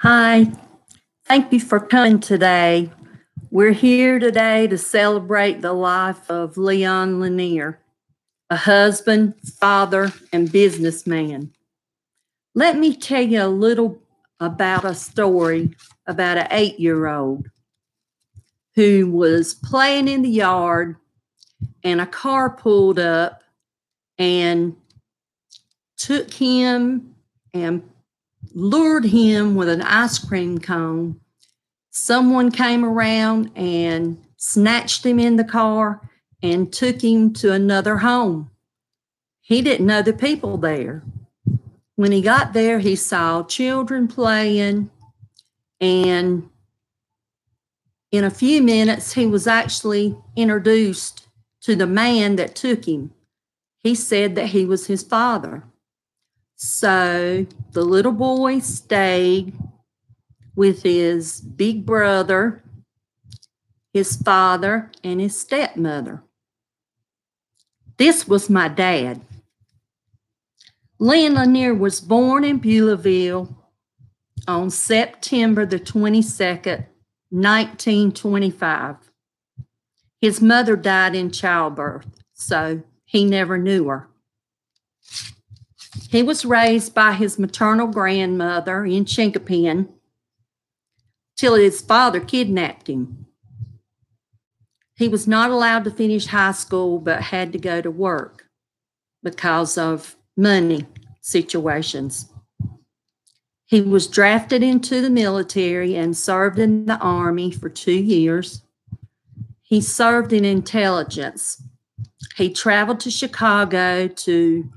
Hi, thank you for coming today. We're here today to celebrate the life of Leon Lanier, a husband, father, and businessman. Let me tell you a little about a story about an 8-year-old who was playing in the yard and a car pulled up and took him and lured him with an ice cream cone. Someone came around and snatched him in the car and took him to another home. He didn't know the people there. When he got there, he saw children playing, and in a few minutes, he was actually introduced to the man that took him. He said that he was his father. So the little boy stayed with his big brother, his father, and his stepmother. This was my dad. Len Lanier was born in Beulahville on September the 22nd, 1925. His mother died in childbirth, so he never knew her. He was raised by his maternal grandmother in Chinquapin till his father kidnapped him. He was not allowed to finish high school but had to go to work because of money situations. He was drafted into the military and served in the Army for 2 years. He served in intelligence. He traveled to Chicago to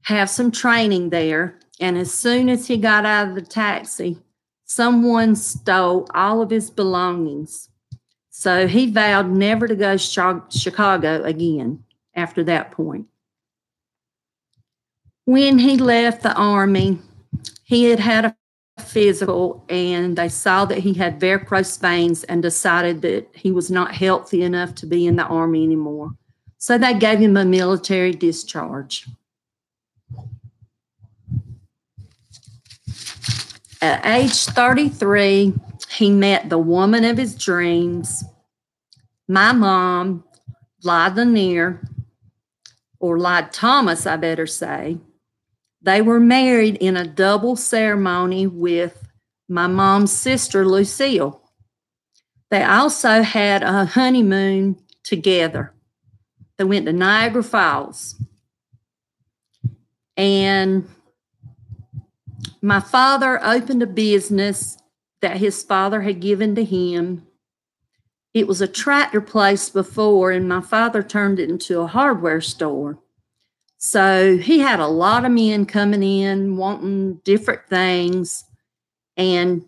have some training there, and as soon as he got out of the taxi, someone stole all of his belongings. So he vowed never to go to Chicago again after that point. When he left the Army, he had a physical, and they saw that he had varicose veins and decided that he was not healthy enough to be in the Army anymore. So they gave him a military discharge. At age 33, he met the woman of his dreams, my mom, Lyde Lanier, or Lyde Thomas, I better say. They were married in a double ceremony with my mom's sister, Lucille. They also had a honeymoon together. They went to Niagara Falls. And my father opened a business that his father had given to him. It was a tractor place before, and my father turned it into a hardware store. So he had a lot of men coming in wanting different things, and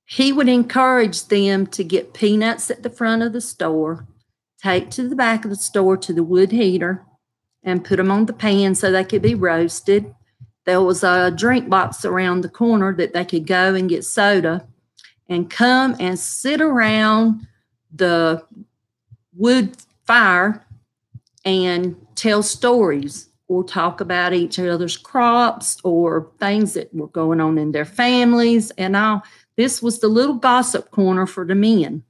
he would encourage them to get peanuts at the front of the store, take to the back of the store to the wood heater, and put them on the pan so they could be roasted. There was a drink box around the corner that they could go and get soda and come and sit around the wood fire and tell stories or talk about each other's crops or things that were going on in their families and all. This was the little gossip corner for the men.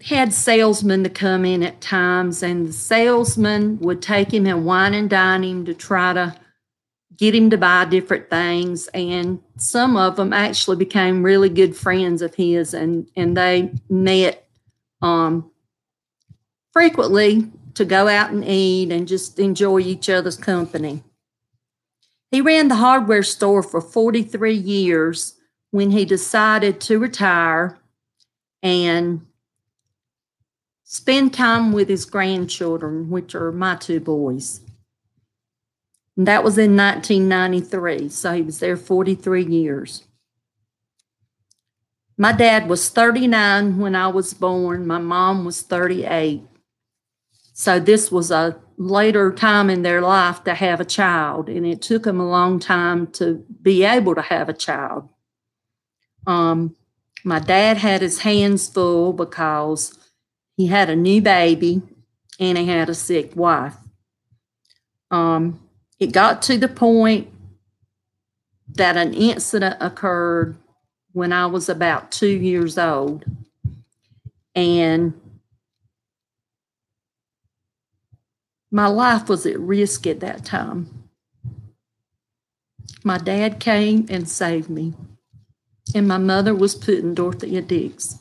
Had salesmen to come in at times, and the salesman would take him and wine and dine him to try to get him to buy different things. And some of them actually became really good friends of his, and they met frequently to go out and eat and just enjoy each other's company. He ran the hardware store for 43 years when he decided to retire and spend time with his grandchildren, which are my 2 boys. And that was in 1993, so he was there 43 years. My dad was 39 when I was born. My mom was 38. So this was a later time in their life to have a child, and it took them a long time to be able to have a child. My dad had his hands full because he had a new baby and he had a sick wife. It got to the point that an incident occurred when I was about 2 years old. And my life was at risk at that time. My dad came and saved me, and my mother was put in Dorothea Dix.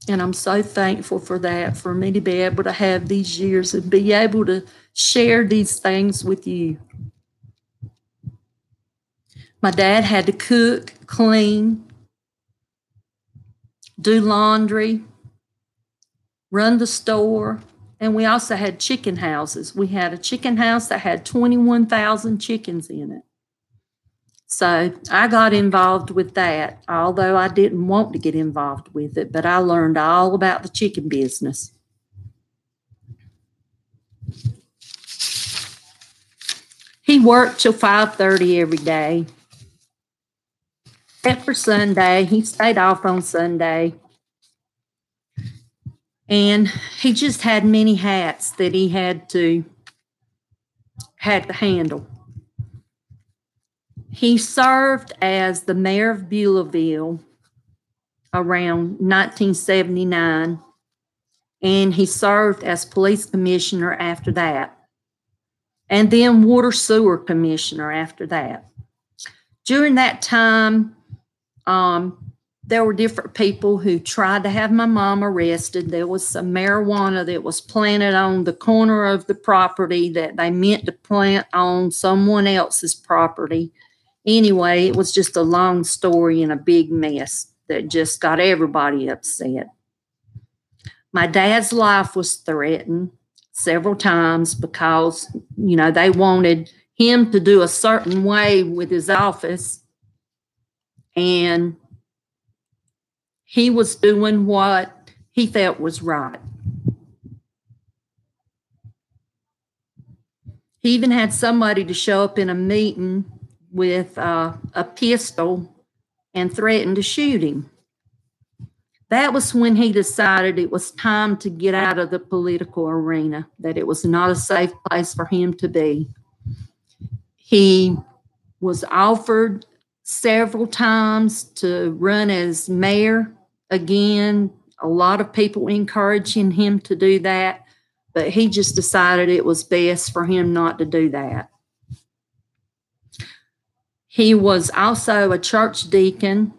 And I'm so thankful for that, for me to be able to have these years and be able to share these things with you. My dad had to cook, clean, do laundry, run the store, and we also had chicken houses. We had a chicken house that had 21,000 chickens in it. So I got involved with that, although I didn't want to get involved with it, but I learned all about the chicken business. He worked till 5:30 every day. Except for Sunday. He stayed off on Sunday. And he just had many hats that he had to handle. He served as the mayor of Beulahville around 1979, and he served as police commissioner after that, and then water sewer commissioner after that. During that time, there were different people who tried to have my mom arrested. There was some marijuana that was planted on the corner of the property that they meant to plant on someone else's property. Anyway, it was just a long story and a big mess that just got everybody upset. My dad's life was threatened several times because, they wanted him to do a certain way with his office, and he was doing what he felt was right. He even had somebody to show up in a meeting with a pistol and threatened to shoot him. That was when he decided it was time to get out of the political arena, that it was not a safe place for him to be. He was offered several times to run as mayor again. A lot of people encouraging him to do that, but he just decided it was best for him not to do that. He was also a church deacon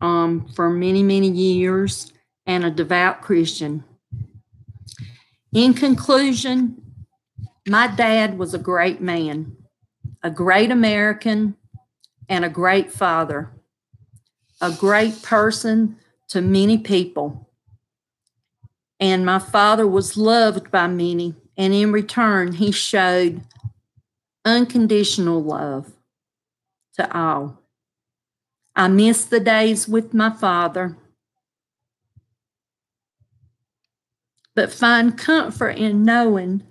for many, many years and a devout Christian. In conclusion, my dad was a great man, a great American, and a great father, a great person to many people. And my father was loved by many, and in return, he showed unconditional love to all. I miss the days with my father, but find comfort in knowing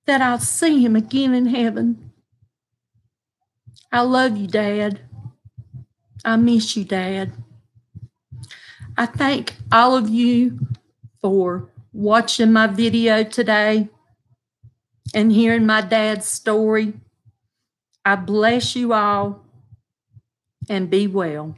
that I'll see him again in heaven. I love you, Dad. I miss you, Dad. I thank all of you for watching my video today and hearing my dad's story. I bless you all and be well.